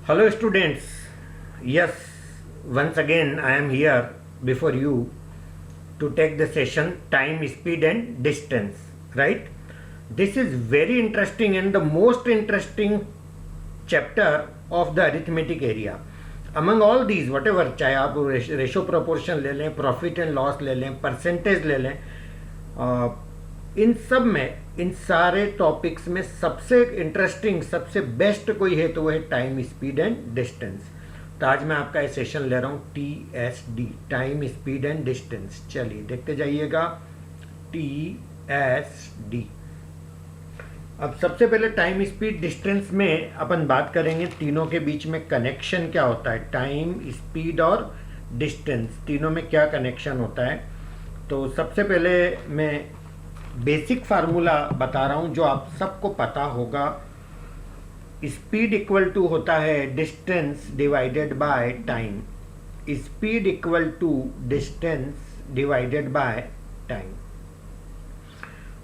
Hello students, yes, once again I am here before you to take the session time, speed and distance, right? This is very interesting and the most interesting chapter of the arithmetic area. Among all these, whatever, चाहे आप ratio proportion ले लें, profit and loss ले लें, percentage ले लें, इन सब में, इन सारे टॉपिक्स में सबसे इंटरेस्टिंग, सबसे बेस्ट कोई है तो वो है टाइम, स्पीड एंड डिस्टेंस. तो आज मैं आपका ये सेशन ले रहा हूँ TSD, time, speed and distance. चलिए देखते जाइएगा TSD. अब सबसे पहले टाइम, स्पीड, डिस्टेंस में अपन बात करेंगे तीनों के बीच में कनेक्शन क्या होता है. टाइम, स्पीड और डिस्टेंस, तीनों में क्या कनेक्शन होता है. तो सबसे पहले मैं बेसिक फार्मूला बता रहा हूं जो आप सबको पता होगा. स्पीड इक्वल टू होता है distance divided by time. Speed equal to distance divided by time.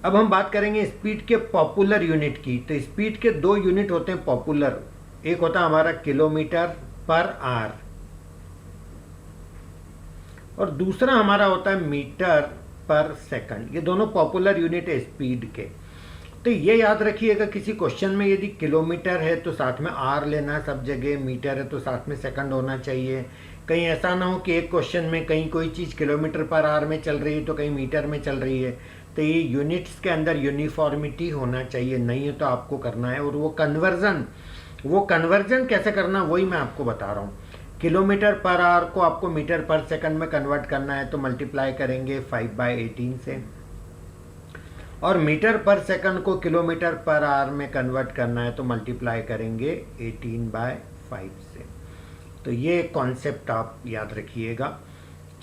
अब हम बात करेंगे स्पीड के पॉपुलर यूनिट की. तो स्पीड के दो यूनिट होते हैं पॉपुलर. एक होता है हमारा किलोमीटर पर आवर और दूसरा हमारा होता है मीटर पर सेकंड. ये दोनों पॉपुलर यूनिट है स्पीड के. तो ये याद रखिएगा, किसी क्वेश्चन में यदि किलोमीटर है तो साथ में आर लेना है सब जगह, मीटर है तो साथ में सेकंड होना चाहिए. कहीं ऐसा ना हो कि एक क्वेश्चन में कहीं कोई चीज़ किलोमीटर पर आवर में चल रही है तो कहीं मीटर में चल रही है. तो ये यूनिट्स के अंदर यूनिफॉर्मिटी होना चाहिए, नहीं है तो आपको करना है. और वो कन्वर्जन कैसे करना वही मैं आपको बता रहा हूँ. किलोमीटर पर आवर को आपको मीटर पर सेकंड में कन्वर्ट करना है तो मल्टीप्लाई करेंगे 5/18 से, और मीटर पर सेकंड को किलोमीटर पर आवर में कन्वर्ट करना है तो मल्टीप्लाई करेंगे 18/5 से. तो ये कॉन्सेप्ट आप याद रखिएगा.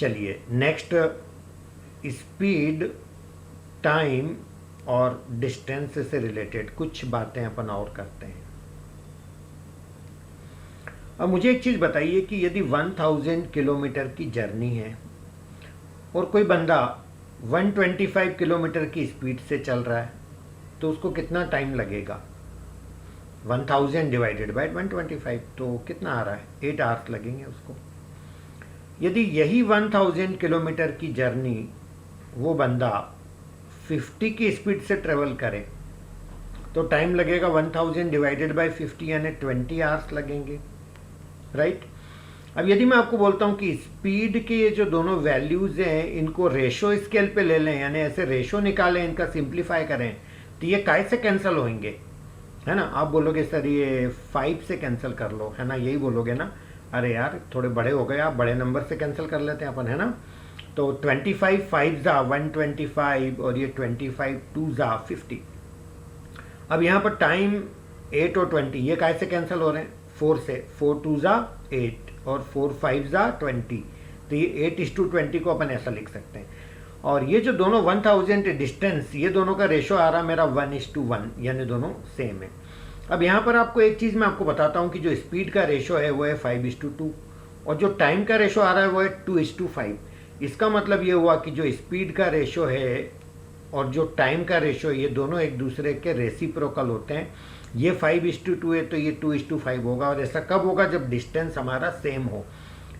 चलिए नेक्स्ट, स्पीड, टाइम और डिस्टेंस से रिलेटेड कुछ बातें अपन और करते हैं. अब मुझे एक चीज़ बताइए कि यदि 1000 किलोमीटर की जर्नी है और कोई बंदा 125 किलोमीटर की स्पीड से चल रहा है तो उसको कितना टाइम लगेगा. 1000 डिवाइडेड बाय 125 तो कितना आ रहा है, 8 आवर्स लगेंगे उसको. यदि यही 1000 किलोमीटर की जर्नी वो बंदा 50 की स्पीड से ट्रेवल करे तो टाइम लगेगा 1000 डिवाइडेड बाय 50 यानी 20 आवर्स लगेंगे, राइट. अब यदि मैं आपको बोलता हूँ कि स्पीड के ये जो दोनों वैल्यूज़ हैं इनको रेशो स्केल पे ले लें, यानी ऐसे रेशो निकालें, इनका सिंप्लीफाई करें, तो ये काय से कैंसिल होंगे, है ना. आप बोलोगे सर ये 5 से कैंसिल कर लो, है ना, यही बोलोगे ना. अरे यार थोड़े बड़े हो गए आप, बड़े नंबर से कैंसिल कर लेते हैं अपन, है ना. तो 25 5 जा 125 और ये 25 2 जा 50. अब यहाँ पर टाइम 8 और 20 ये काय से कैंसिल हो रहे हैं, 4 से. 4 2 जा 8 और 4 5 जा 20. तो ये 8:20 को अपन ऐसा लिख सकते हैं. और ये जो दोनों 1000 डिस्टेंस, ये दोनों का रेशो आ रहा है मेरा 1:1, यानी दोनों सेम है. अब यहाँ पर आपको एक चीज़ मैं आपको बताता हूँ कि जो स्पीड का रेशो है वो है 5:2 और जो टाइम का रेशो आ रहा है वो है 2:5. इसका मतलब ये हुआ कि जो स्पीड का रेशो है और जो टाइम का रेशो है ये दोनों एक दूसरे के रेसिप्रोकल होते हैं. ये 5:2 है तो ये 2:5 होगा. और ऐसा कब होगा, जब डिस्टेंस हमारा सेम हो,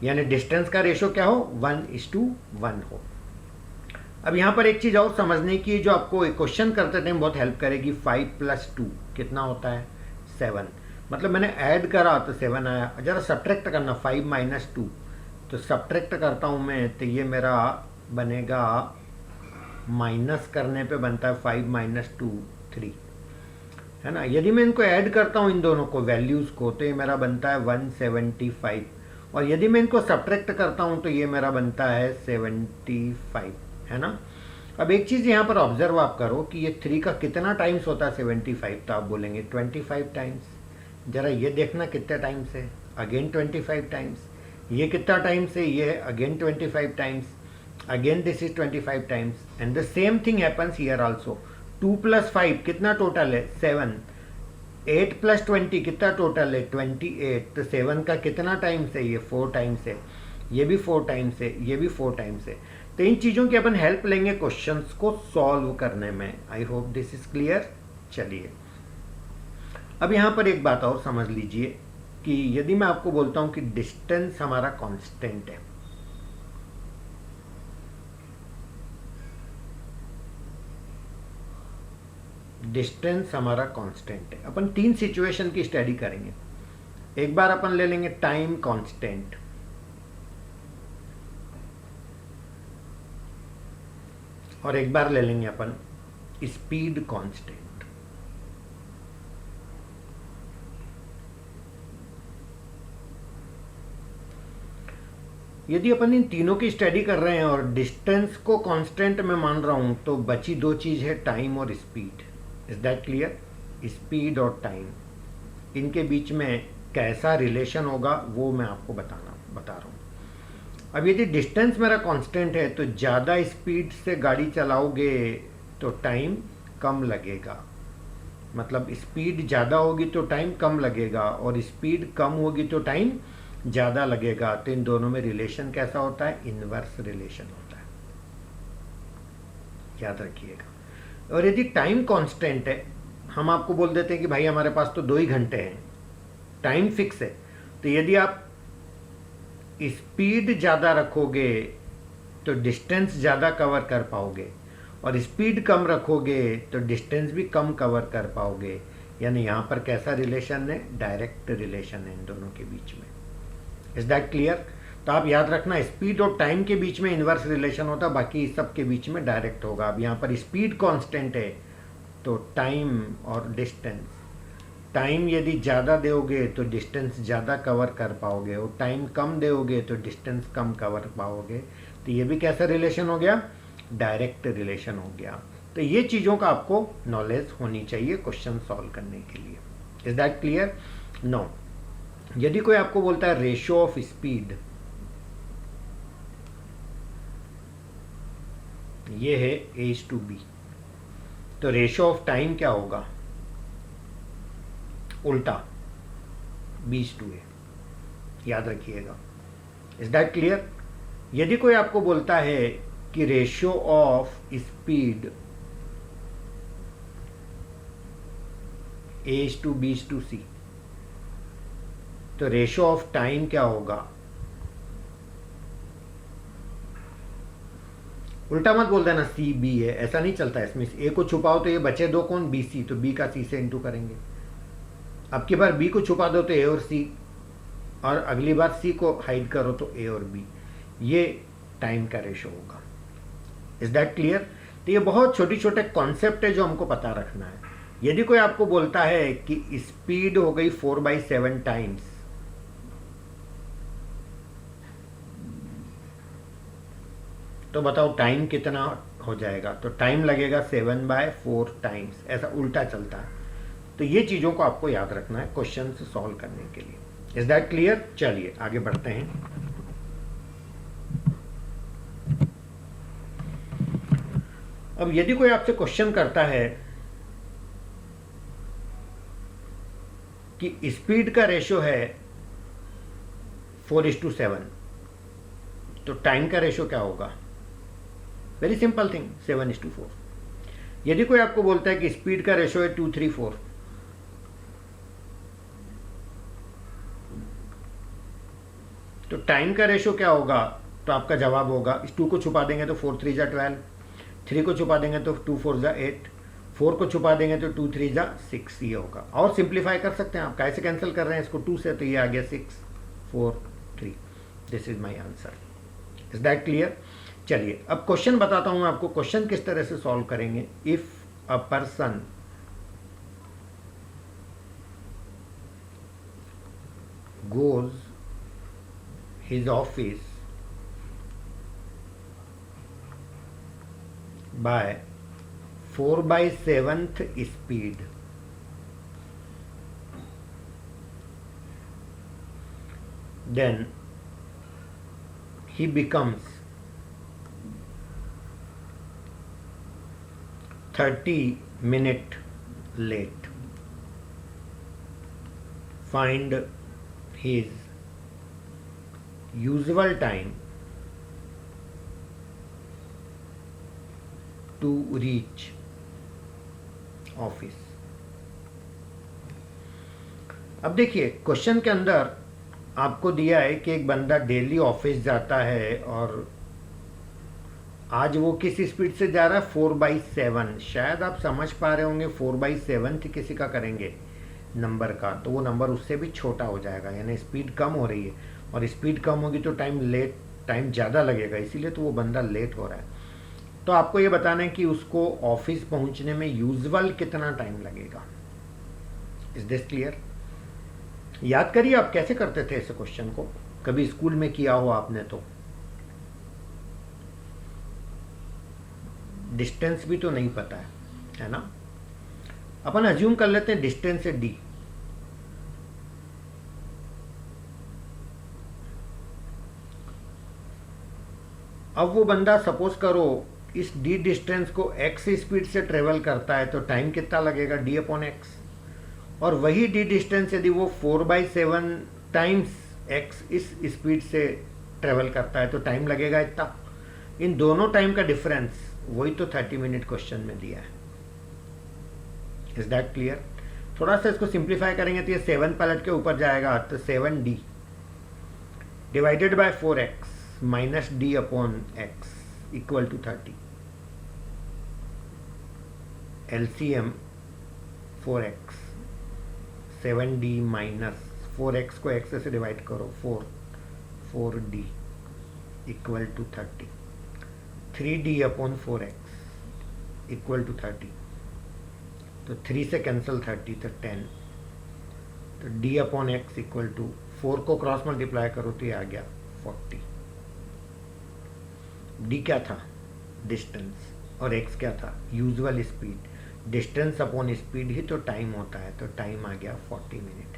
यानी डिस्टेंस का रेशो क्या हो, 1:1 हो. अब यहाँ पर एक चीज़ और समझने की जो आपको एक क्वेश्चन करते टाइम बहुत हेल्प करेगी. 5 + 2 कितना होता है, 7. मतलब मैंने ऐड करा तो 7 आया. ज़रा सब्ट्रैक्ट करना, 5 - 2. तो सब्ट्रैक्ट करता हूँ मैं तो ये मेरा बनेगा, माइनस करने पे बनता है 5 - 2 3, है ना. यदि मैं इनको ऐड करता हूँ इन दोनों को वैल्यूज़ को तो ये मेरा बनता है 175. और यदि मैं इनको सब्ट्रैक्ट करता हूँ तो ये मेरा बनता है 75, है ना. अब एक चीज़ यहाँ पर ऑब्जर्व आप करो कि ये 3 का कितना टाइम्स होता है 75. तो आप बोलेंगे 25 टाइम्स. ज़रा ये देखना कितने टाइम्स है, अगेन 25 टाइम्स. ये कितना टाइम्स है, ये again 25 times. Again this is 25 times. And the same thing happens here also. 2 + 5 कितना टोटल है, 7. 8 + 20 कितना टोटल है, 28. तो 7 का कितना टाइम्स है, ये 4 टाइम्स है. ये भी 4 टाइम्स है, ये भी 4 टाइम्स है. तो इन चीज़ों की अपन हेल्प लेंगे क्वेश्चंस को सॉल्व करने में. I hope this is clear. चलिए अब यहाँ पर एक बात और समझ लीजिए कि यदि मैं आपको बोलता हूं कि डिस्टेंस हमारा कांस्टेंट है, डिस्टेंस हमारा कांस्टेंट है, अपन 3 सिचुएशन की स्टडी करेंगे। एक बार अपन ले लेंगे टाइम कांस्टेंट, और एक बार ले लेंगे अपन स्पीड कांस्टेंट। यदि अपन इन तीनों की स्टडी कर रहे हैं और डिस्टेंस को कांस्टेंट में मान रहा हूं, तो बची 2 चीज है, टाइम और speed. Is that clear? Speed और टाइम, इनके बीच में कैसा रिलेशन होगा वो मैं आपको बता रहा हूं। अब यदि डिस्टेंस मेरा कांस्टेंट है तो ज़्यादा स्पीड से गाड़ी चलाओगे तो टाइम कम लगेगा, मतलब स्पीड ज़्यादा होगी तो टाइम कम लगेगा, और स्पीड कम होगी तो टाइम ज़्यादा लगेगा। तो इन दोनों में रिलेशन कैसा होता है? इनवर्स रिलेशन होता है, याद रखिएगा। और यदि टाइम कांस्टेंट है, हम आपको बोल देते हैं कि भाई हमारे पास तो 2 ही घंटे हैं, टाइम फिक्स है, तो यदि आप स्पीड ज़्यादा रखोगे तो डिस्टेंस ज़्यादा कवर कर पाओगे, और स्पीड कम रखोगे तो डिस्टेंस भी कम कवर कर पाओगे। यानी यहाँ पर कैसा रिलेशन है? डायरेक्ट रिलेशन है इन दोनों के बीच में। Is that clear? तो आप याद रखना, स्पीड और टाइम के बीच में इनवर्स रिलेशन होता है, बाकी सब के बीच में डायरेक्ट होगा। अब यहाँ पर स्पीड कांस्टेंट है तो टाइम और डिस्टेंस, टाइम यदि ज़्यादा दोगे तो डिस्टेंस ज़्यादा कवर कर पाओगे, और टाइम कम दोगे तो डिस्टेंस कम कवर पाओगे। तो ये भी कैसा रिलेशन हो गया? डायरेक्ट रिलेशन हो गया। तो ये चीज़ों का आपको नॉलेज होनी चाहिए क्वेश्चन सॉल्व करने के लिए। Is that clear? नो, यदि कोई आपको बोलता है रेशियो ऑफ स्पीड, ये है A/B, तो रेशियो ऑफ टाइम क्या होगा? उल्टा, B/A, याद रखिएगा। Is that clear? यदि कोई आपको बोलता है कि रेशियो ऑफ स्पीड A/B/C, तो रेशियो ऑफ टाइम क्या होगा? उल्टा मत बोल देना CB है, ऐसा नहीं चलता है। इसमें A को छुपाओ तो ये बचे 2 कौन? BC, तो B का C से इंटू करेंगे। अब की बार B को छुपा दो तो A और C, और अगली बार C को हाइड करो तो A और B। ये टाइम का रेशो होगा। Is that clear? तो ये बहुत छोटे छोटे कॉन्सेप्ट है जो हमको पता रखना है। यदि कोई आपको बोलता है कि स्पीड हो गई 4/7 टाइम्स, तो बताओ टाइम कितना हो जाएगा? तो टाइम लगेगा 7/4 टाइम्स, ऐसा उल्टा चलता है। तो ये चीज़ों को आपको याद रखना है क्वेश्चन सॉल्व करने के लिए। Is that clear? चलिए आगे बढ़ते हैं। अब यदि कोई आपसे क्वेश्चन करता है कि स्पीड का रेशियो है 4:7, तो टाइम का रेशियो क्या होगा? Very simple thing, 7:4। यदि कोई आपको बोलता है कि स्पीड का रेशियो है 2:3:4, तो टाइम का रेशियो क्या होगा? तो आपका जवाब होगा, इस 2 को छुपा देंगे तो 4×3 = 12, 3 को छुपा देंगे तो 2×4 = 8, 4 को छुपा देंगे तो 2×3 = 6, ये होगा। और सिंप्लीफाई कर सकते हैं आप, कैसे कैंसिल कर रहे हैं इसको 2 से, तो ये आ गया 6, 4, 3। This is my answer. Is that clear? चलिए अब क्वेश्चन बताता हूं मैं आपको, क्वेश्चन किस तरह से सॉल्व करेंगे। If a person goes his office by 4/7th speed, then he becomes 30 minutes late. Find his usual time to reach office. अब देखिए क्वेश्चन के अंदर आपको दिया है कि एक बंदा डेली ऑफिस जाता है और आज वो किस स्पीड से जा रहा है 4/7। शायद आप समझ पा रहे होंगे 4/7 किसी का करेंगे नंबर का तो वो नंबर उससे भी छोटा हो जाएगा, यानी स्पीड कम हो रही है और स्पीड कम होगी तो टाइम ज़्यादा लगेगा, इसीलिए तो वो बंदा लेट हो रहा है। तो आपको ये बताना है कि उसको ऑफिस पहुंचने में यूजुअल कितना टाइम लगेगा। Is this clear? याद करिए आप कैसे करते थे इस क्वेश्चन को, कभी स्कूल में किया हो आपने तो। डिस्टेंस भी तो नहीं पता है ना। अपन अज्यूम कर लेते हैं डिस्टेंस है डी। अब वो बंदा सपोज करो इस डी डिस्टेंस को एक्स स्पीड से ट्रेवल करता है तो टाइम कितना लगेगा d/x। और वही डी डिस्टेंस यदि वो 4/7 टाइम्स एक्स इस स्पीड से ट्रेवल करता है तो टाइम लगेगा इतना। इन दोनों टाइम का डिफरेंस वही तो 30 मिनट क्वेश्चन में दिया है। Is that clear? थोड़ा सा इसको सिंप्लीफाई करेंगे तो ये 7 पलट के ऊपर जाएगा तो 7d divided by 4x minus d/x equal to 30। LCM 4x 7d minus 4x को x से डिवाइड करो 4d equal to 30। 3d/4x equal to 30। तो 3 से कैंसिल 30 तो 10। तो d/x इक्वल टू 4 को क्रॉस मल्टीप्लाई करो तो ये आ गया 40। d क्या था? डिस्टेंस। और x क्या था? Usual speed. Distance upon speed ही तो टाइम होता है, तो टाइम आ गया 40 मिनट।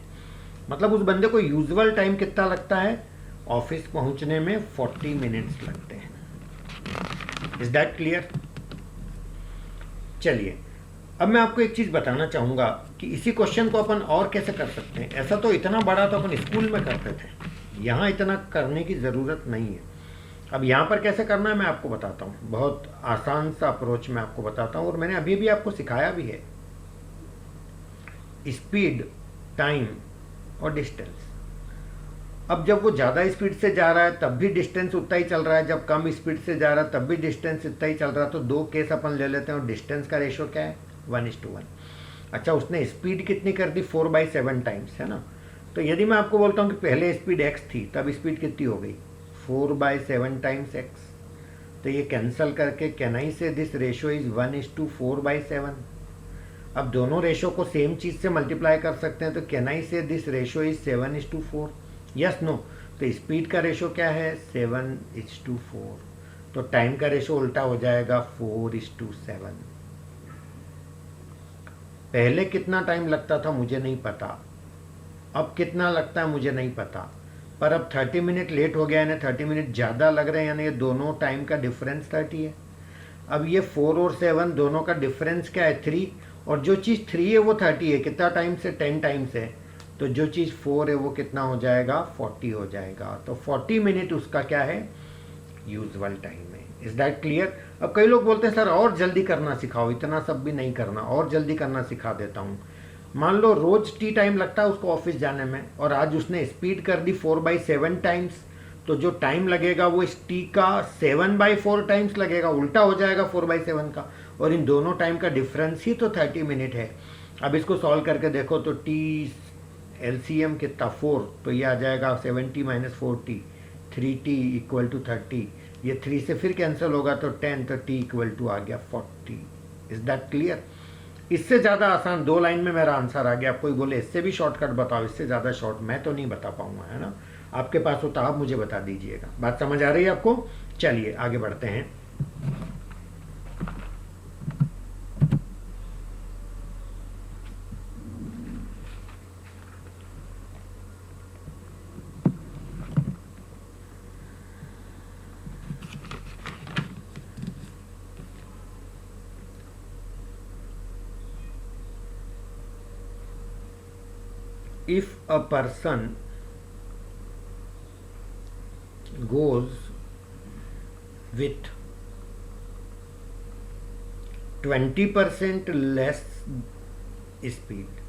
मतलब उस बंदे को यूजुअल टाइम कितना लगता है ऑफिस पहुंचने में? 40 मिनट्स लगते हैं। Is that clear? चलिए अब मैं आपको एक चीज बताना चाहूंगा कि इसी क्वेश्चन को अपन और कैसे कर सकते हैं। ऐसा तो इतना बड़ा तो अपन स्कूल में करते थे, यहाँ इतना करने की ज़रूरत नहीं है। अब यहाँ पर कैसे करना है मैं आपको बताता हूँ। बहुत आसान सा अप्रोच मैं आपको बताता हूँ और मैंने अभी भी आपको सिखाया भी है। स्पीड, टाइम और डिस्टेंस। अब जब वो ज़्यादा स्पीड से जा रहा है तब भी डिस्टेंस उतना ही चल रहा है, जब कम स्पीड से जा रहा है तब भी डिस्टेंस इतना ही चल रहा है। तो दो केस अपन ले लेते हैं और डिस्टेंस का रेशो क्या है? 1:1। अच्छा, उसने स्पीड कितनी कर दी? 4/7 टाइम्स, है ना। तो यदि मैं आपको बोलता हूँ कि पहले स्पीड x थी तब स्पीड कितनी हो गई? 4/7 टाइम्स x। तो ये कैंसल करके can I say this ratio is 1:4/7। अब दोनों रेशो को सेम चीज़ से मल्टीप्लाई कर सकते हैं, तो can I say this ratio is 7:4? Yes no? तो स्पीड का रेशो क्या है? 7:4। तो टाइम का रेशो उल्टा हो जाएगा 4:7। पहले कितना टाइम लगता था मुझे नहीं पता, अब कितना लगता है मुझे नहीं पता, पर अब 30 मिनट लेट हो गया, यानी 30 मिनट ज़्यादा लग रहे हैं, यानी ये दोनों टाइम का डिफरेंस 30 है। अब ये 4 और 7 दोनों का डिफरेंस क्या है? 3। और जो चीज़ 3 है वो 30 है, कितना टाइम से? 10 टाइम्स है। तो जो चीज़ 4 है वो कितना हो जाएगा? 40 हो जाएगा। तो 40 मिनट उसका क्या है? यूजुअल टाइम है। Is that clear? अब कई लोग बोलते हैं सर और जल्दी करना सिखाओ। इतना सब भी नहीं करना, और जल्दी करना सिखा देता हूँ। मान लो रोज टी टाइम लगता है उसको ऑफिस जाने में और आज उसने स्पीड कर दी 4/7 टाइम्स, तो जो टाइम लगेगा वो इस टी का 7/4 टाइम्स लगेगा, उल्टा हो जाएगा 4/7 का। और इन दोनों टाइम का डिफरेंस ही तो 30 मिनट है। अब इसको सॉल्व करके देखो तो टी एलसीएम कितना? 4, तो ये आ जाएगा 70 - 40, 3t इक्वल टू 30। ये 3 से फिर कैंसिल होगा तो 10, तो t इक्वल टू आ गया 40। Is that clear? इससे ज़्यादा आसान 2 लाइन में मेरा आंसर आ गया। आप कोई बोले इससे भी शॉर्टकट बताओ, इससे ज़्यादा शॉर्ट मैं तो नहीं बता पाऊंगा, है ना। आपके पास हो तो आप मुझे बता दीजिएगा। बात समझ आ रही है आपको? चलिए आगे बढ़ते हैं। If a person goes with 20% less speed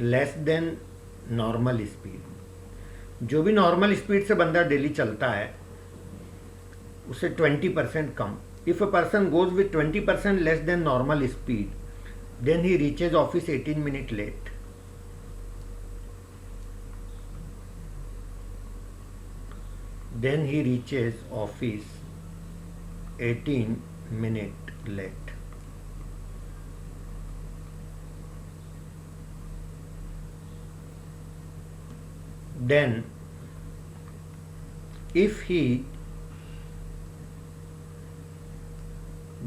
less than normal speed. जो भी नॉर्मल स्पीड से बंदा डेली चलता है उससे 20% कम। If a person goes with 20% less than normal speed then he reaches office 18 minute late. Then he reaches office 18 minute late. Then if he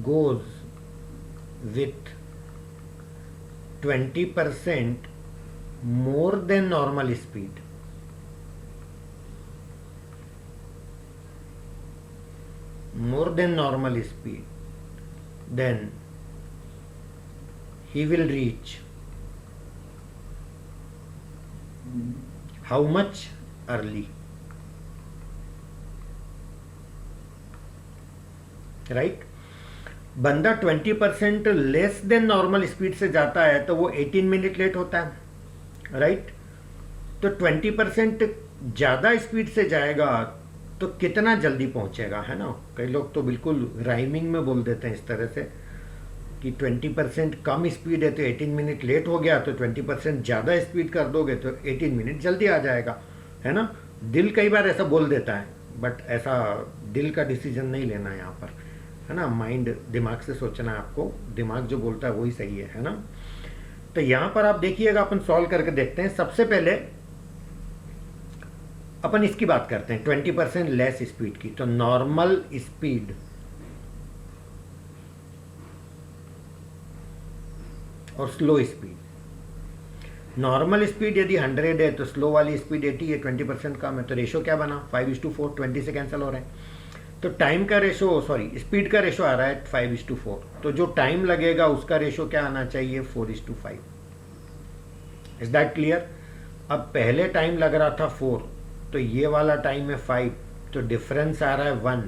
goes with 20% more than normal speed, then he will reach how much early, right? बंदा 20% less than normal speed से जाता है तो वो 18 minute late होता है, right? तो 20% ज़्यादा स्पीड से जाएगा तो कितना जल्दी पहुंचेगा, है ना? कई लोग तो बिल्कुल राइमिंग में बोल देते हैं इस तरह से कि 20% कम स्पीड है तो 18 मिनट लेट हो गया, तो 20% ज़्यादा स्पीड कर दोगे तो 18 मिनट जल्दी आ जाएगा, है ना? दिल कई बार ऐसा बोल देता है, बट ऐसा दिल का डिसीजन नहीं लेना है यहाँ पर, है ना? माइंड, दिमाग से सोचना है आपको, दिमाग जो बोलता है वही सही है ना? तो यहाँ पर आप देखिएगा, अपन सॉल्व करके देखते हैं। सबसे पहले अपन इसकी बात करते हैं 20% लेस स्पीड की। तो नॉर्मल स्पीड और स्लो स्पीड। नॉर्मल स्पीड यदि 100 है तो स्लो वाली स्पीड 80 है, 20% कम है, तो रेशो क्या बना? 5:4, 20 से कैंसिल हो रहा है। तो टाइम का रेशो, सॉरी स्पीड का रेशो आ रहा है 5:4, तो जो टाइम लगेगा उसका रेशो क्या आना चाहिए? 4:5। Is that clear? अब पहले टाइम लग रहा था 4, तो ये वाला टाइम है 5, तो डिफरेंस आ रहा है 1।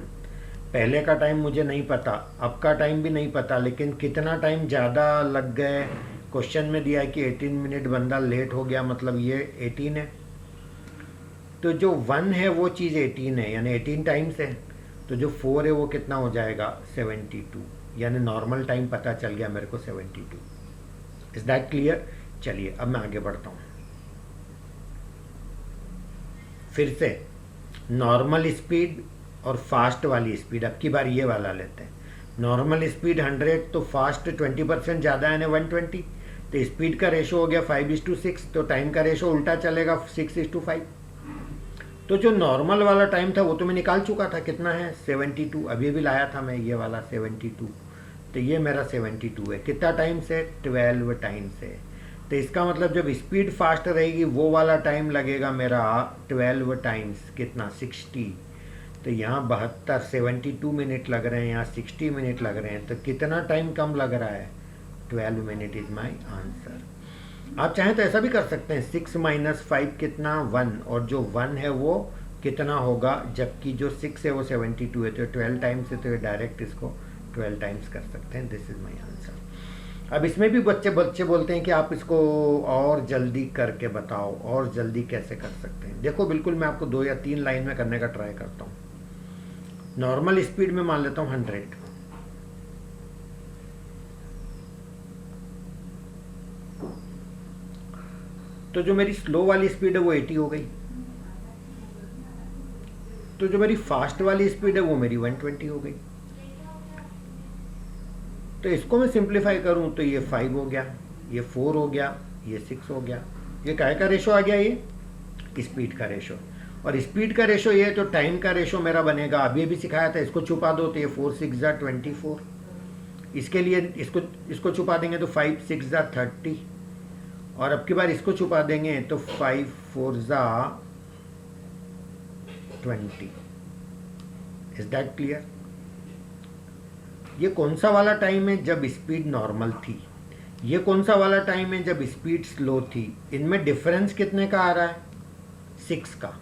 पहले का टाइम मुझे नहीं पता, अब का टाइम भी नहीं पता, लेकिन कितना टाइम ज़्यादा लग गए? क्वेश्चन में दिया है कि 18 मिनट बंदा लेट हो गया, मतलब ये 18 है, तो जो 1 है वो चीज़ 18 है, यानी 18 टाइम्स है। तो जो 4 है वो कितना हो जाएगा? 72, यानी नॉर्मल टाइम पता चल गया मेरे को 72। Is that clear? चलिए अब मैं आगे बढ़ता हूँ। फिर से नॉर्मल स्पीड और फास्ट वाली स्पीड, अब की बार ये वाला लेते हैं। नॉर्मल स्पीड 100, तो फास्ट 20% ज़्यादा है ना 120, तो स्पीड का रेशो हो गया 5:6, तो टाइम का रेशो उल्टा चलेगा 6:5। तो जो नॉर्मल वाला टाइम था वो तो मैं निकाल चुका था, कितना है? 72। अभी भी लाया था मैं ये वाला 72, तो ये मेरा 72 है। कितना टाइम से? 12 टाइम से। तो इसका मतलब जब स्पीड फास्ट रहेगी वो वाला टाइम लगेगा मेरा 12 टाइम्स, कितना? 60। तो यहाँ 72 मिनट लग रहे हैं, यहाँ 60 मिनट लग रहे हैं, तो कितना टाइम कम लग रहा है? 12 मिनट इज माई आंसर। आप चाहें तो ऐसा भी कर सकते हैं, 6 - 5 कितना? 1, और जो 1 है वो कितना होगा? जबकि जो 6 है वो 72 है, तो 12 टाइम्स है, तो डायरेक्ट इसको 12 टाइम्स कर सकते हैं। This is my answer. अब इसमें भी बच्चे बोलते हैं कि आप इसको और जल्दी करके बताओ, और जल्दी कैसे कर सकते हैं? देखो बिल्कुल मैं आपको 2 या 3 लाइन में करने का ट्राई करता हूँ। नॉर्मल स्पीड में मान लेता हूँ 100, तो जो मेरी स्लो वाली स्पीड है वो 80 हो गई, तो जो मेरी फास्ट वाली स्पीड है वो मेरी 120 हो गई। तो इसको मैं सिंप्लीफाई करूं तो ये 5 हो गया, ये 4 हो गया, ये 6 हो गया। ये काय का रेशो आ गया? ये स्पीड का रेशो। और स्पीड का रेशो ये है तो टाइम का रेशो मेरा बनेगा, अभी भी सिखाया था, इसको छुपा दो तो ये 4 6 = 24। इसके लिए इसको छुपा देंगे तो 5 6 = 30, और अब की बार इसको छुपा देंगे तो 5 4 = 20। Is that clear? ये कौन सा वाला टाइम है? जब स्पीड नॉर्मल थी। ये कौन सा वाला टाइम है? जब स्पीड स्लो थी। इनमें डिफरेंस कितने का आ रहा है? 6 का।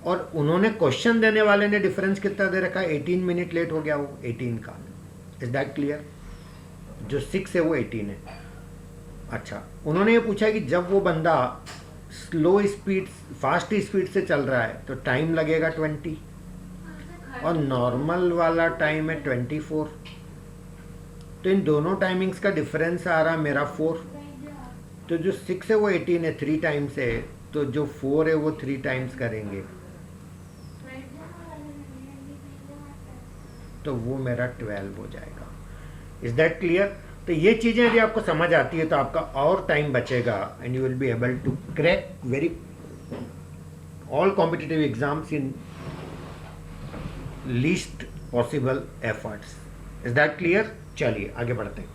और उन्होंने क्वेश्चन देने वाले ने डिफरेंस कितना दे रखा है? 18 मिनट लेट हो गया वो 18 का। Is that clear? जो 6 है वो 18 है। अच्छा, उन्होंने ये पूछा कि जब वो बंदा स्लो स्पीड फास्ट स्पीड से चल रहा है तो टाइम लगेगा 20 और नॉर्मल वाला टाइम है 24। तो इन दोनों टाइमिंग्स का डिफरेंस आ रहा मेरा 4। तो जो 6 है वो 18 है, 3 टाइम्स है, तो जो 4 है वो 3 टाइम्स करेंगे तो वो मेरा 12 हो जाएगा। Is that clear? तो ये चीज़ें यदि आपको समझ आती है तो आपका और टाइम बचेगा and you will be able to crack very all competitive exams in least possible efforts. Is that clear? चलिए आगे बढ़ते हैं।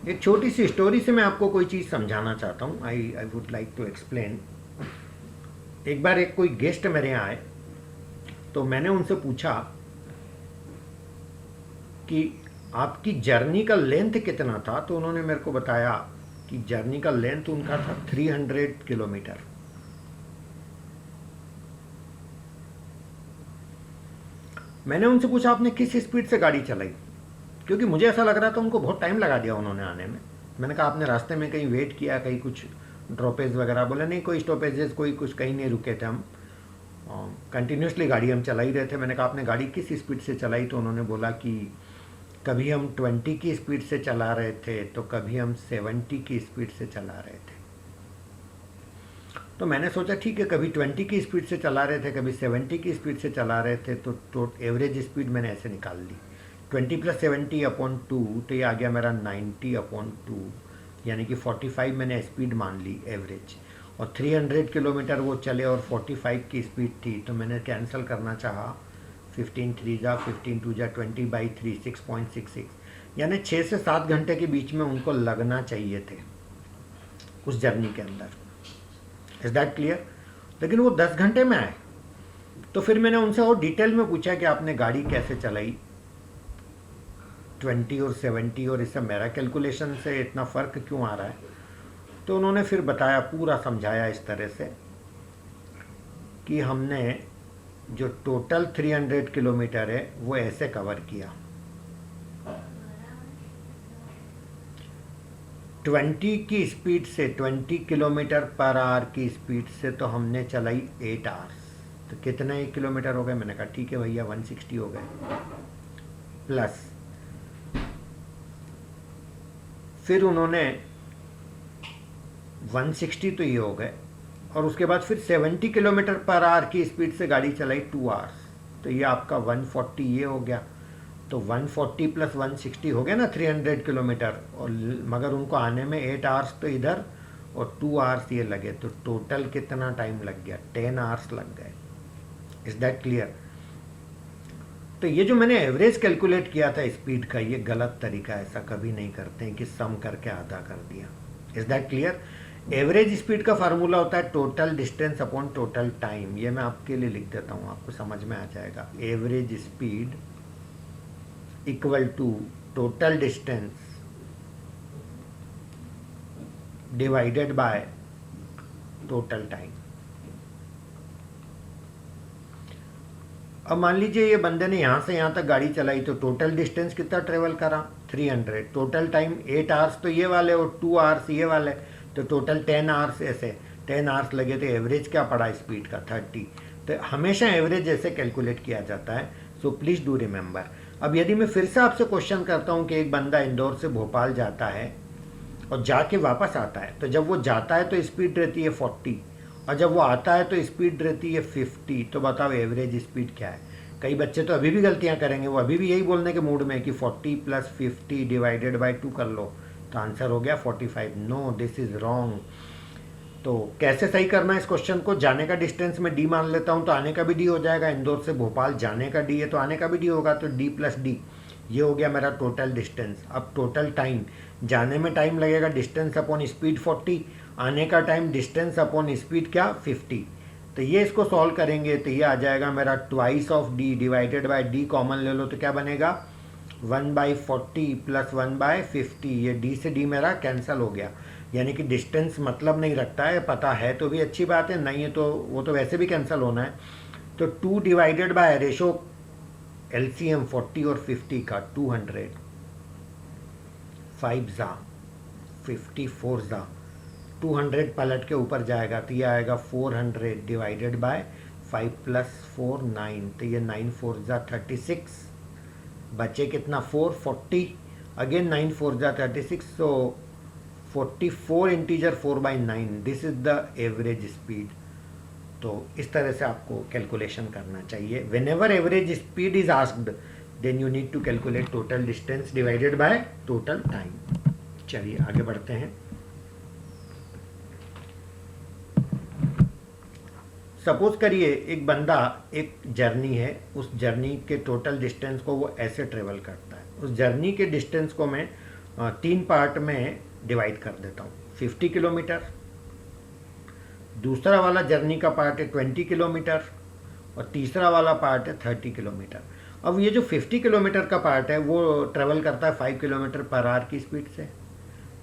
एक छोटी सी स्टोरी से मैं आपको कोई चीज़ समझाना चाहता हूँ। I would like to explain. एक बार एक कोई गेस्ट मेरे यहाँ आए तो मैंने उनसे पूछा कि आपकी जर्नी का लेंथ कितना था, तो उन्होंने मेरे को बताया कि जर्नी का लेंथ उनका था 300 किलोमीटर। मैंने उनसे पूछा आपने किस स्पीड से गाड़ी चलाई, क्योंकि मुझे ऐसा लग रहा था उनको बहुत टाइम लगा दिया उन्होंने आने में। मैंने कहा आपने रास्ते में कहीं वेट किया, कहीं कुछ ड्रॉपेज वगैरह? बोले नहीं, कोई स्टॉपेजेस कोई कुछ कहीं नहीं रुके थे, हम कंटिन्यूसली गाड़ी हम चला ही रहे थे। मैंने कहा आपने गाड़ी किस स्पीड से चलाई, तो उन्होंने बोला कि कभी हम 20 की स्पीड से चला रहे थे तो कभी हम 70 की स्पीड से चला रहे थे। तो मैंने सोचा ठीक है, कभी 20 की स्पीड से चला रहे थे, कभी 70 की स्पीड से चला रहे थे, तो एवरेज स्पीड मैंने ऐसे निकाल ली 20 + 70/2, तो ये आ गया मेरा 90/2, यानी कि 45 मैंने स्पीड मान ली एवरेज। और 300 किलोमीटर वो चले और 45 की स्पीड थी, तो मैंने कैंसिल करना चाहा। 15 3 जा 15 2 जा 20/3 6.66, यानी 6 से 7 घंटे के बीच में उनको लगना चाहिए थे उस जर्नी के अंदर। Is that clear? लेकिन वो 10 घंटे में आए। तो फिर मैंने उनसे और डिटेल में पूछा कि आपने गाड़ी कैसे चलाई 20 और 70, और इससे मेरा कैलकुलेशन से इतना फ़र्क क्यों आ रहा है? तो उन्होंने फिर बताया, पूरा समझाया इस तरह से कि हमने जो टोटल 300 किलोमीटर है वो ऐसे कवर किया। 20 की स्पीड से 20 किलोमीटर/आवर की स्पीड से तो हमने चलाई 8 आवर्स। तो कितने किलोमीटर हो गए? मैंने कहा ठीक है भैया 160 हो गए। प्लस फिर उन्होंने 160 तो ये हो गए, और उसके बाद फिर 70 किलोमीटर/आवर की स्पीड से गाड़ी चलाई 2 आवर्स, तो ये आपका 140 ये हो गया। तो 140 + 160 हो गया ना 300 किलोमीटर, और मगर उनको आने में 8 आवर्स तो इधर और 2 आवर्स ये लगे, तो टोटल कितना टाइम लग गया? 10 आवर्स लग गए। Is that clear? तो ये जो मैंने एवरेज कैलकुलेट किया था स्पीड का, ये गलत तरीका है, ऐसा कभी नहीं करते हैं कि सम करके आधा कर दिया। Is that clear? Average speed का फार्मूला होता है total distance upon total time. ये मैं आपके लिए लिख देता हूँ, आपको समझ में आ जाएगा। Average speed equal to total distance divided by total time. अब मान लीजिए ये बंदे ने यहाँ से यहाँ तक गाड़ी चलाई, तो टोटल डिस्टेंस कितना ट्रेवल करा? 300। टोटल टाइम 8 आवर्स तो ये वाले और 2 आवर्स ये वाले, तो टोटल 10 आवर्स ऐसे 10 आवर्स लगे। तो एवरेज क्या पड़ा स्पीड का? 30। तो हमेशा एवरेज ऐसे कैलकुलेट किया जाता है। So please do remember. अब यदि मैं फिर से आपसे क्वेश्चन करता हूँ कि एक बंदा इंदौर से भोपाल जाता है और जाके वापस आता है, तो जब वो जाता है तो स्पीड रहती है 40, और जब वो आता है तो स्पीड रहती है 50। तो बताओ एवरेज स्पीड क्या है? कई बच्चे तो अभी भी गलतियाँ करेंगे, वो अभी भी यही बोलने के मूड में है कि 40 + 50 डिवाइडेड बाय 2 कर लो, तो आंसर हो गया 45। No, this is wrong. तो कैसे सही करना है इस क्वेश्चन को? जाने का डिस्टेंस में डी मान लेता हूँ, तो आने का भी डी हो जाएगा। इंदौर से भोपाल जाने का डी है तो आने का भी डी होगा, तो डी + डी, ये हो गया मेरा टोटल डिस्टेंस। अब टोटल टाइम, जाने में टाइम लगेगा डिस्टेंस अपॉन स्पीड 40, आने का टाइम डिस्टेंस अपॉन स्पीड क्या? 50। तो ये इसको सॉल्व करेंगे तो ये आ जाएगा मेरा twice of D divided by D, common ले लो तो क्या बनेगा? 1/40 + 1/50। ये डी से डी मेरा कैंसिल हो गया। यानी कि डिस्टेंस मतलब नहीं रखता है, पता है तो भी अच्छी बात है, नहीं है तो वो तो वैसे भी कैंसिल होना है। तो 2 डिवाइडेड बाय रेशो LCM 40 और 50 का 200, 5 जा 54 जा 200 पलट के ऊपर जाएगा तो ये आएगा 400 डिवाइडेड बाय 5 + 4 9, तो ये 9 4 जा 36, बचे कितना 440, अगेन 9 4 जा 36, so 44 integer 4/9, this is the average speed. तो इस तरह से आपको कैलकुलेशन करना चाहिए। Whenever average speed is asked then you need to calculate total distance divided by total time. चलिए आगे बढ़ते हैं। सपोज करिए एक बंदा एक जर्नी है, उस जर्नी के टोटल डिस्टेंस को वो ऐसे ट्रेवल करता है। उस जर्नी के डिस्टेंस को मैं 3 पार्ट में डिवाइड कर देता हूँ। 50 किलोमीटर, दूसरा वाला जर्नी का पार्ट है 20 किलोमीटर और तीसरा वाला पार्ट है 30 किलोमीटर। अब ये जो 50 किलोमीटर का पार्ट है वो ट्रेवल करता है 5 किलोमीटर पर आवर की स्पीड से।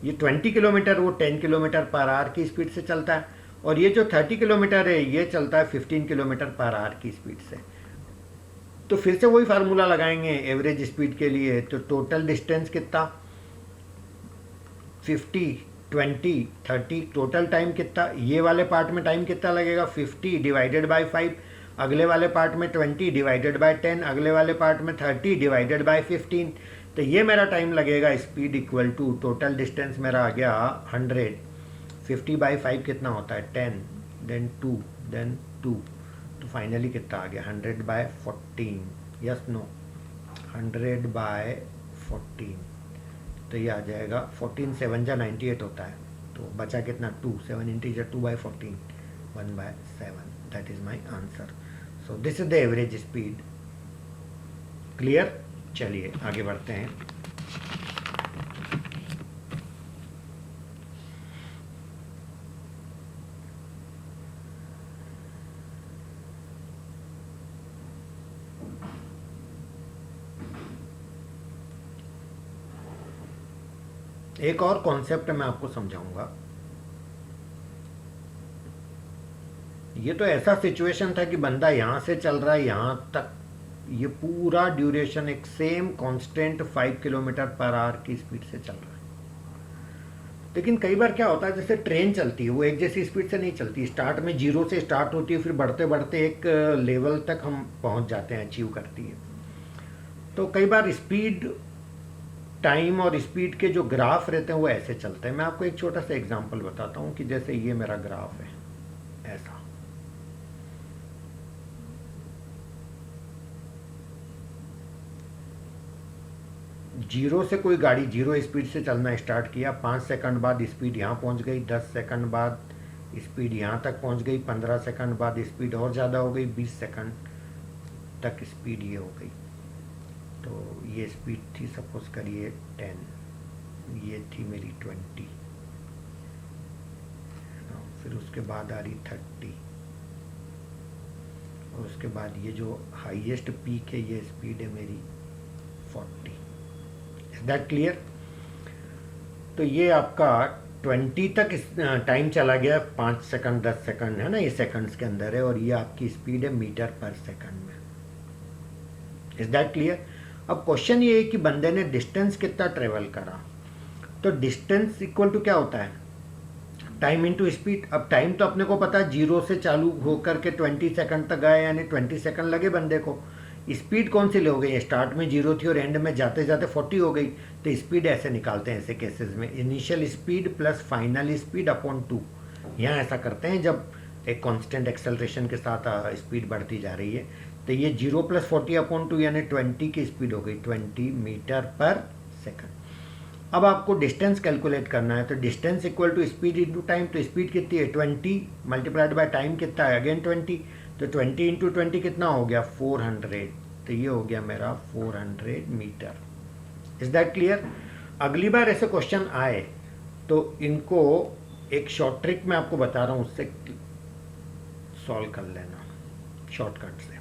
ये 20 किलोमीटर वो 10 किलोमीटर पर आवर की स्पीड से चलता है और ये जो 30 किलोमीटर है ये चलता है 15 किलोमीटर पर आवर की स्पीड से। तो फिर से वही फार्मूला लगाएंगे एवरेज स्पीड के लिए। तो टोटल डिस्टेंस कितना 50 20 30, टोटल टाइम कितना, ये वाले पार्ट में टाइम कितना लगेगा 50 डिवाइडेड बाय 5, अगले वाले पार्ट में 20 डिवाइडेड बाय 10, अगले वाले पार्ट में 30 डिवाइडेड बाय 15। तो ये मेरा टाइम लगेगा speed equal to total distance मेरा आ गया 100, 50/5 कितना होता है 10, देन 2, देन 2, तो फाइनली कितना आ गया 100/14, यस नो 100/14, तो ये आ जाएगा 14 7 जा 98 होता है, तो बचा कितना 2, 7 integer 2/14, 1/7, that is my answer. So this is the average speed. Clear? चलिए आगे बढ़ते हैं। एक और कॉन्सेप्ट मैं आपको समझाऊंगा। ये तो ऐसा सिचुएशन था कि बंदा यहां से चल रहा है यहां तक, ये पूरा ड्यूरेशन एक same constant 5 kilometre per hour की स्पीड से चल रहा है। लेकिन कई बार क्या होता है, जैसे ट्रेन चलती है वो एक जैसी स्पीड से नहीं चलती। स्टार्ट में 0 से स्टार्ट होती है, फिर बढ़ते बढ़ते एक लेवल तक हम पहुंच जाते हैं, अचीव करती है। तो कई बार स्पीड, टाइम और स्पीड के जो ग्राफ रहते हैं वो ऐसे चलते हैं। मैं आपको एक छोटा सा एग्जांपल बताता हूँ कि जैसे ये मेरा ग्राफ है ऐसा, जीरो से कोई गाड़ी 0 स्पीड से चलना स्टार्ट किया, 5 सेकंड बाद स्पीड यहाँ पहुँच गई, 10 सेकंड बाद स्पीड यहाँ तक पहुँच गई, 15 सेकंड बाद स्पीड और ज़्यादा हो गई, 20 सेकंड तक स्पीड ये हो गई। तो ये स्पीड थी सपोज करिए 10, ये थी मेरी 20, फिर उसके बाद आ रही 30 और उसके बाद ये जो हाईएस्ट पीक है ये स्पीड है मेरी 40। Is that clear? तो ये आपका 20 तक टाइम चला गया, 5 सेकंड 10 सेकंड है ना, ये सेकंड्स के अंदर है, और ये आपकी स्पीड है मीटर पर सेकंड में। Is that clear? अब क्वेश्चन ये है कि बंदे ने डिस्टेंस कितना ट्रेवल करा। तो डिस्टेंस इक्वल टू क्या होता है, टाइम इनटू स्पीड। अब टाइम तो अपने को पता है 0 से चालू होकर के 20 सेकंड तक गए, यानी 20 सेकंड लगे बंदे को। स्पीड कौन सी ले हो गई, स्टार्ट में 0 थी और एंड में जाते जाते 40 हो गई। तो स्पीड ऐसे निकालते हैं ऐसे केसेस में, initial speed plus final speed upon 2। यहाँ ऐसा करते हैं जब एक कांस्टेंट एक्सेलरेशन के साथ स्पीड बढ़ती जा रही है। तो ये 0 + 40 अपॉन 2 यानी 20 की स्पीड हो गई, 20 मीटर पर सेकंड। अब आपको डिस्टेंस कैलकुलेट करना है, तो distance equal to speed into time. तो स्पीड कितनी है 20 मल्टीप्लाइड बाय टाइम कितना है अगेन 20, तो 20 इंटू 20 कितना हो गया 400। तो ये हो गया मेरा 400 मीटर। Is that clear? अगली बार ऐसे क्वेश्चन आए तो इनको एक शॉर्ट ट्रिक मैं आपको बता रहा हूँ, उससे सॉल्व कर लेना शॉर्टकट से।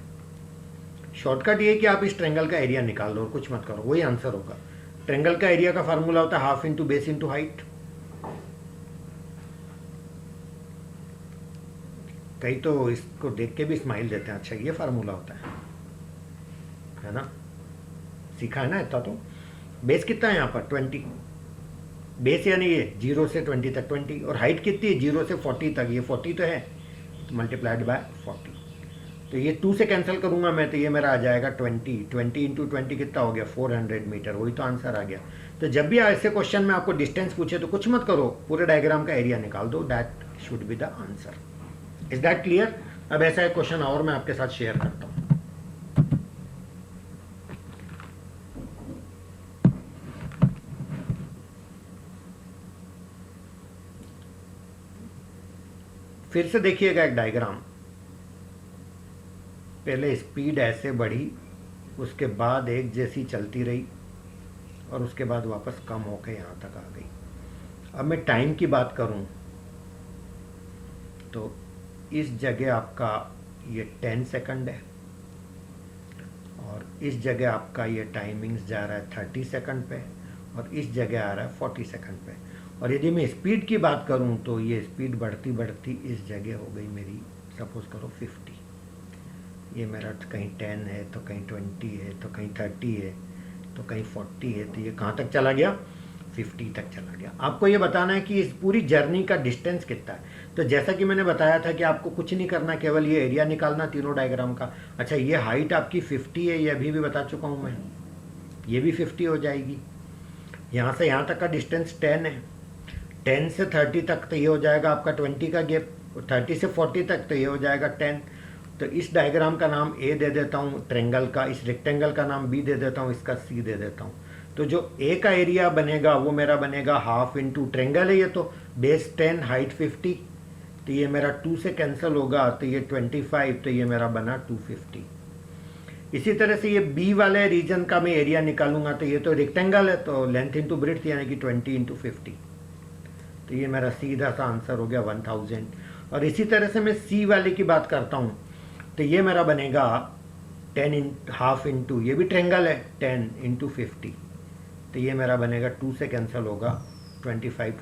शॉर्टकट ये कि आप इस ट्रेंगल का एरिया निकाल लो और कुछ मत करो, वही आंसर होगा। ट्रेंगल का एरिया का फार्मूला होता है half into base into height. कई तो इसको देख के भी स्माइल देते हैं, अच्छा ये फार्मूला होता है ना, सीखा है ना इतना तो। बेस कितना है यहाँ पर 20, बेस यानी ये 0 से 20 तक 20, और हाइट कितनी है 0 से 40 तक, ये 40 तो है, मल्टीप्लाइड बाय 40, तो ये 2 से कैंसिल करूंगा मैं तो ये मेरा आ जाएगा 20 इंटू 20 कितना हो गया 400 मीटर, वही तो आंसर आ गया। तो जब भी ऐसे क्वेश्चन में आपको डिस्टेंस पूछे तो कुछ मत करो, पूरे डायग्राम का एरिया निकाल दो, that should be the answer. Is that clear? अब ऐसा एक क्वेश्चन और मैं आपके साथ शेयर करता हूँ। फिर से देखिएगा एक डायग्राम, पहले स्पीड ऐसे बढ़ी, उसके बाद एक जैसी चलती रही, और उसके बाद वापस कम होकर यहाँ तक आ गई। अब मैं टाइम की बात करूँ तो इस जगह आपका ये 10 सेकंड है, और इस जगह आपका ये टाइमिंग्स जा रहा है 30 सेकंड पे, और इस जगह आ रहा है 40 सेकंड पे। और यदि मैं स्पीड की बात करूं तो ये स्पीड बढ़ती बढ़ती इस जगह हो गई मेरी, सपोज करो 50, ये मेरा कहीं 10 है तो कहीं 20 है तो कहीं 30 है तो कहीं 40 है, तो ये कहाँ तक चला गया 50 तक चला गया। आपको ये बताना है कि इस पूरी जर्नी का डिस्टेंस कितना है। तो जैसा कि मैंने बताया था कि आपको कुछ नहीं करना, केवल ये एरिया निकालना तीनों डायग्राम का। अच्छा, ये हाइट आपकी 50 है, ये अभी भी बता चुका हूँ मैं, ये भी 50 हो जाएगी। यहाँ से यहाँ तक का डिस्टेंस 10 है, 10 से 30 तक तो ये हो जाएगा आपका 20 का गैप, 30 से 40 तक तो ये हो जाएगा 10। तो इस डायग्राम का नाम ए दे देता हूँ ट्रेंगल का, इस रेक्टेंगल का नाम बी दे देता हूँ, इसका सी दे देता हूँ। तो जो ए का एरिया बनेगा वो मेरा बनेगा हाफ इंटू, ट्रेंगल है ये तो, बेस 10 हाइट 50, तो ये मेरा 2 से कैंसिल होगा तो ये 25, तो ये मेरा बना 250। इसी तरह से ये बी वाले रीजन का मैं एरिया निकालूंगा, तो ये तो रेक्टेंगल है तो लेंथ इंटू ब्रेड्थ यानी कि 20 इंटू 50, तो ये मेरा सीधा सा आंसर हो गया 1000। और इसी तरह से मैं सी वाले की बात करता हूँ तो ये मेरा बनेगा 10 हाफ इंटू, ये भी ट्रेंगल है 10 इंटू 50, तो ये मेरा बनेगा 2 से कैंसिल होगा 25,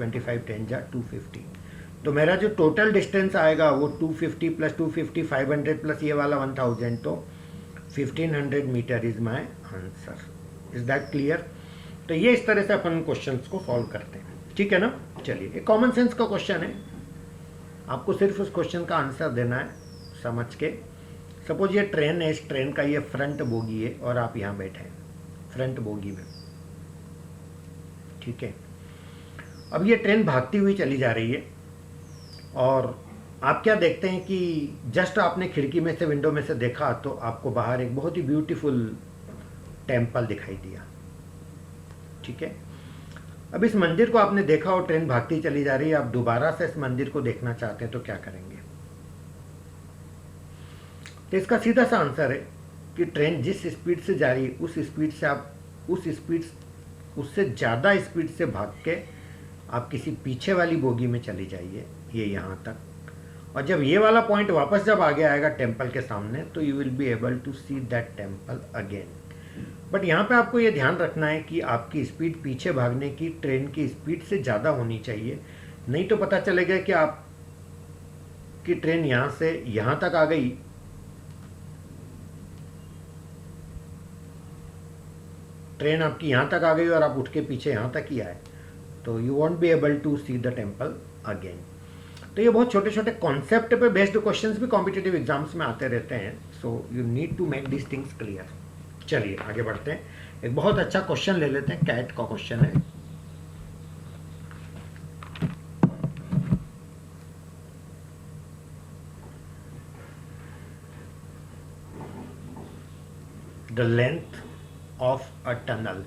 10 जा 250। तो मेरा जो टोटल डिस्टेंस आएगा वो 250 प्लस 250 500 प्लस ये वाला 1000, तो 1500 metre is my answer. Is that clear? तो ये इस तरह से अपन क्वेश्चन को सॉल्व करते हैं, ठीक है ना। चलिए, एक कॉमन सेंस का क्वेश्चन है, आपको सिर्फ उस क्वेश्चन का आंसर देना है समझ के। सपोज ये ट्रेन है, इस ट्रेन का ये फ्रंट बोगी है और आप यहाँ बैठे हैं फ्रंट बोगी में, ठीक है। अब ये ट्रेन भागती हुई चली जा रही है और आप क्या देखते हैं कि जस्ट आपने खिड़की में से, विंडो में से देखा तो आपको बाहर एक बहुत ही ब्यूटीफुल टेम्पल दिखाई दिया, ठीक है। अब इस मंदिर को आपने देखा और ट्रेन भागती चली जा रही है, आप दोबारा से इस मंदिर को देखना चाहते हैं तो क्या करेंगे? तो इसका सीधा सा आंसर है कि ट्रेन जिस स्पीड से जा रही है उस स्पीड से आप उससे ज़्यादा स्पीड से भाग के आप किसी पीछे वाली बोगी में चली जाइए, ये यहाँ तक, और जब ये वाला पॉइंट वापस जब आगे आएगा टेम्पल के सामने तो you will be able to see that temple again. But यहाँ पे आपको ये ध्यान रखना है कि आपकी स्पीड पीछे भागने की ट्रेन की स्पीड से ज़्यादा होनी चाहिए, नहीं तो पता चलेगा कि आपकी ट्रेन यहाँ से यहाँ तक आ गई, ट्रेन आपकी यहाँ तक आ गई और आप उठ के पीछे यहाँ तक ही आए, तो you won't be able to see the temple again. तो ये बहुत छोटे छोटे कॉन्सेप्ट पे बेस्ड क्वेश्चंस भी कॉम्पिटिटिव एग्जाम्स में आते रहते हैं, so you need to make this things clear. चलिए आगे बढ़ते हैं, एक बहुत अच्छा क्वेश्चन ले लेते हैं, कैट का क्वेश्चन है। The length of a tunnel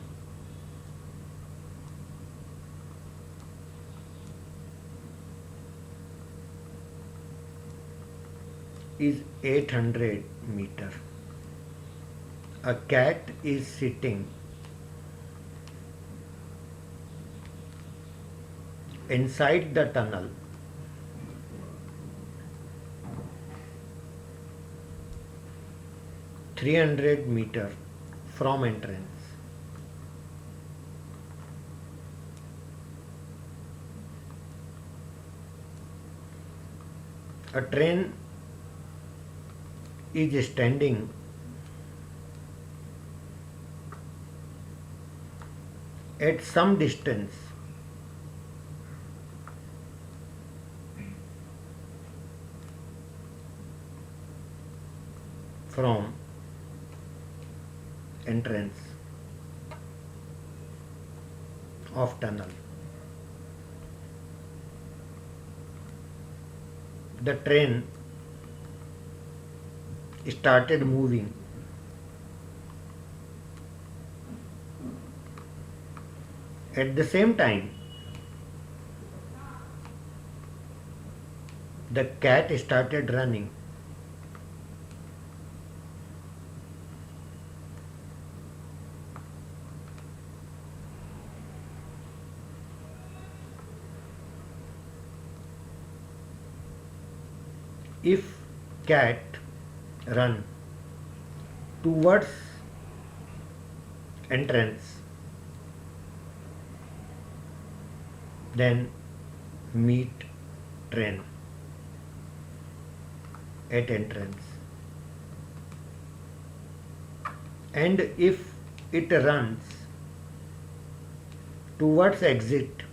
is 800 meter. A cat is sitting inside the tunnel (300 meter) from entrance. A train is standing at some distance from entrance of tunnel. The train started moving at the same time. The cat started running. If cat run towards entrance, then meet train at entrance. And if it runs towards exit,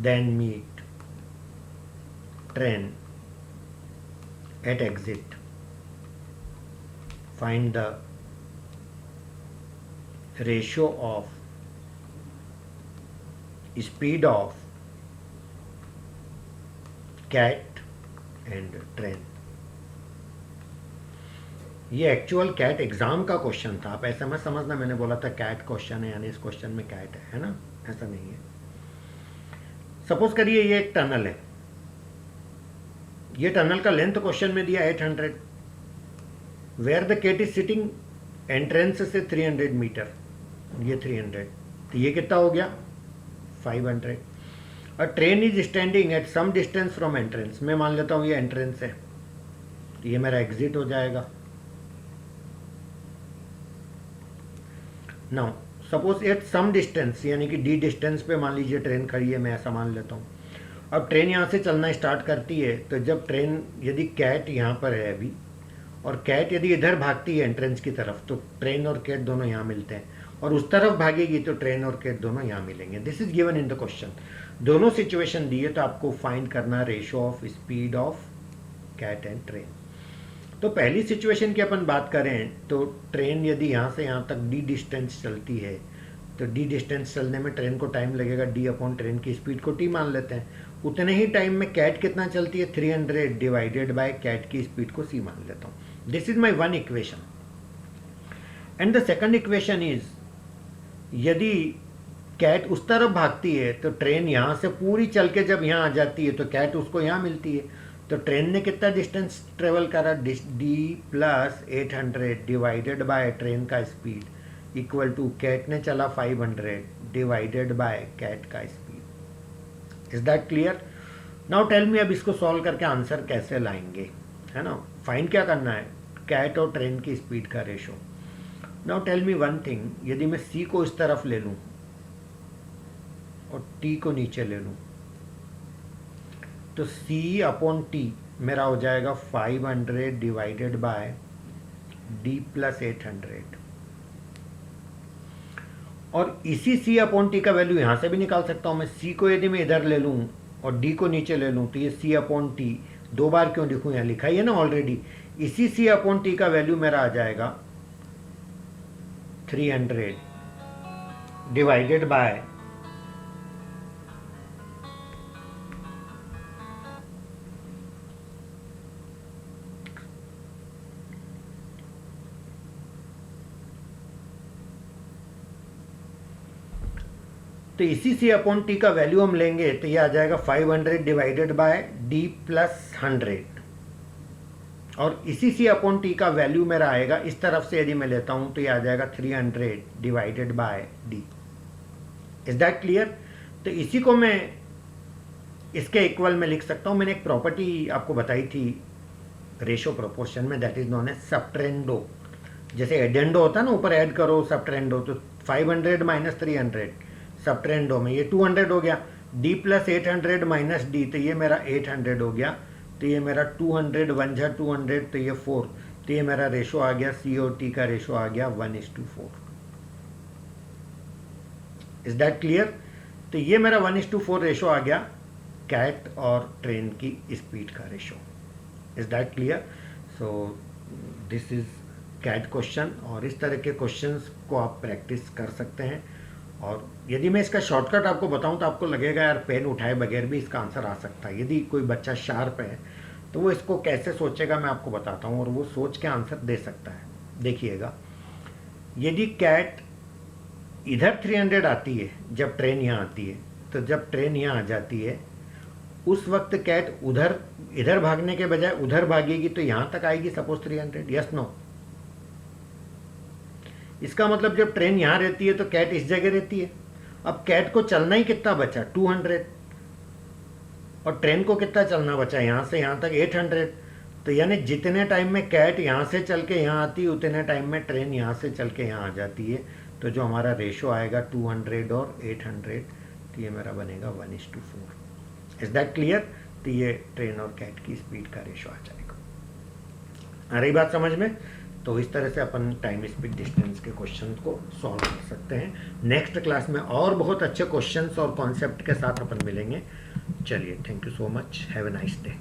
then meet train at exit. Find the ratio of speed of cat and train. ये actual cat exam का question था, आप ऐसा मत समझना मैंने बोला था कैट क्वेश्चन है यानी इस क्वेश्चन में कैट है ना, ऐसा नहीं है। सपोज करिए ये एक टनल है, ये टनल का लेंथ क्वेश्चन में दिया 800, where the cat is sitting entrance से 300 मीटर, ये 300, तो ये कितना हो गया 500। और train is standing at some distance from entrance, मैं मान लेता हूँ ये एंट्रेंस है, तो ये मेरा एग्जिट हो जाएगा। Now suppose at some distance यानी कि डी डिस्टेंस पे मान लीजिए ट्रेन खड़ी है, मैं ऐसा मान लेता हूँ। अब ट्रेन यहाँ से चलना स्टार्ट करती है, तो जब ट्रेन यदि कैट यहाँ पर है अभी और कैट यदि इधर भागती है एंट्रेंस की तरफ, तो ट्रेन और कैट दोनों यहाँ मिलते हैं, और उस तरफ भागेगी तो ट्रेन और कैट दोनों यहाँ मिलेंगे। This is given in the question. दोनों सिचुएशन दी है तो आपको फाइंड करना ratio of speed of cat and train. तो पहली सिचुएशन की अपन बात करें तो ट्रेन यदि यहाँ से यहाँ तक डी डिस्टेंस चलती है, तो डी डिस्टेंस चलने में ट्रेन को टाइम लगेगा, डी अपॉन ट्रेन की स्पीड को टी मान लेते हैं। उतने ही टाइम में कैट कितना चलती है 300 डिवाइडेड बाय कैट की स्पीड को सी मान लेता हूँ। This is my one equation. And the second equation is यदि कैट उस तरफ भागती है तो ट्रेन यहाँ से पूरी चल के जब यहाँ आ जाती है तो कैट उसको यहाँ मिलती है, तो ट्रेन ने कितना डिस्टेंस ट्रेवल करा D plus 800 divided by train का स्पीड इक्वल टू कैट ने चला 500 डिवाइडेड बाय कैट का speed. Is that clear? Now tell me अब इसको सॉल्व करके आंसर कैसे लाएंगे, है ना। फाइंड क्या करना है, कैट और ट्रेन की स्पीड का ratio. Now tell me one thing, यदि मैं सी को इस तरफ ले लूँ और टी को नीचे ले लूँ तो C अपॉन टी मेरा हो जाएगा 500 डिवाइडेड बाय डी प्लस 800, और इसी C अपॉन टी का वैल्यू यहाँ से भी निकाल सकता हूँ मैं। C को यदि मैं इधर ले लूँ और D को नीचे ले लूँ तो ये C अपॉन टी दो बार क्यों लिखूँ, यहाँ लिखा ही है ना ऑलरेडी। इसी C अपॉन टी का वैल्यू मेरा आ जाएगा 300 डिवाइडेड बाय तो इसी से अपॉन टी का वैल्यू हम लेंगे तो ये आ जाएगा 500 डिवाइडेड बाय डी प्लस 100, और इसी से अपॉन टी का वैल्यू मेरा आएगा इस तरफ से यदि मैं लेता हूं तो ये आ जाएगा 300 divided by D. Is that clear? तो इसी को मैं इसके इक्वल में लिख सकता हूं। मैंने एक प्रॉपर्टी आपको बताई थी रेशो प्रोपोर्शन में, दैट इज नोन एज सबट्रेंडो। जैसे एडेंडो होता है ना, ऊपर ऐड करो सबट्रेंडो, तो 500 माइनस 300 सबट्रेंडो में ये 200 हो गया। d प्लस 800 माइनस डी, तो ये मेरा 800 हो गया, तो ये मेरा 200 1 जा 200, तो ये 4, तो ये मेरा रेशो आ गया, COT का रेशो आ गया 1:4। Is that clear? तो ये मेरा 1:4 रेशो आ गया कैट और ट्रेन की स्पीड का ratio. Is that clear? So this is cat question, और इस तरह के क्वेश्चंस को आप प्रैक्टिस कर सकते हैं। और यदि मैं इसका शॉर्टकट आपको बताऊं तो आपको लगेगा यार पेन उठाए बगैर भी इसका आंसर आ सकता है। यदि कोई बच्चा शार्प है तो वो इसको कैसे सोचेगा मैं आपको बताता हूं, और वो सोच के आंसर दे सकता है। देखिएगा, यदि कैट इधर 300 आती है जब ट्रेन यहाँ आती है, तो जब ट्रेन यहाँ आ जाती है उस वक्त कैट इधर भागने के बजाय उधर भागेगी, तो यहाँ तक आएगी सपोज 300। Yes no? इसका मतलब जब ट्रेन यहाँ रहती है तो कैट इस जगह रहती है। अब कैट को चलना ही कितना बचा? 200, और ट्रेन को कितना चलना बचा? यहाँ से यहाँ तक 800। तो यानी जितने टाइम में कैट यहाँ से चल के यहाँ आती है उतने टाइम में ट्रेन यहाँ से चल के यहाँ आ जाती है। तो जो हमारा रेशो आएगा 200 और 800, तो ये मेरा बनेगा 1:4। Is that clear? तो ये ट्रेन और कैट की स्पीड का रेशो आ जाएगा। आ रही बात समझ में? तो इस तरह से अपन टाइम स्पीड डिस्टेंस के क्वेश्चन को सॉल्व कर सकते हैं। नेक्स्ट क्लास में और बहुत अच्छे क्वेश्चंस और कॉन्सेप्ट के साथ अपन मिलेंगे। चलिए, thank you so much, have a nice day.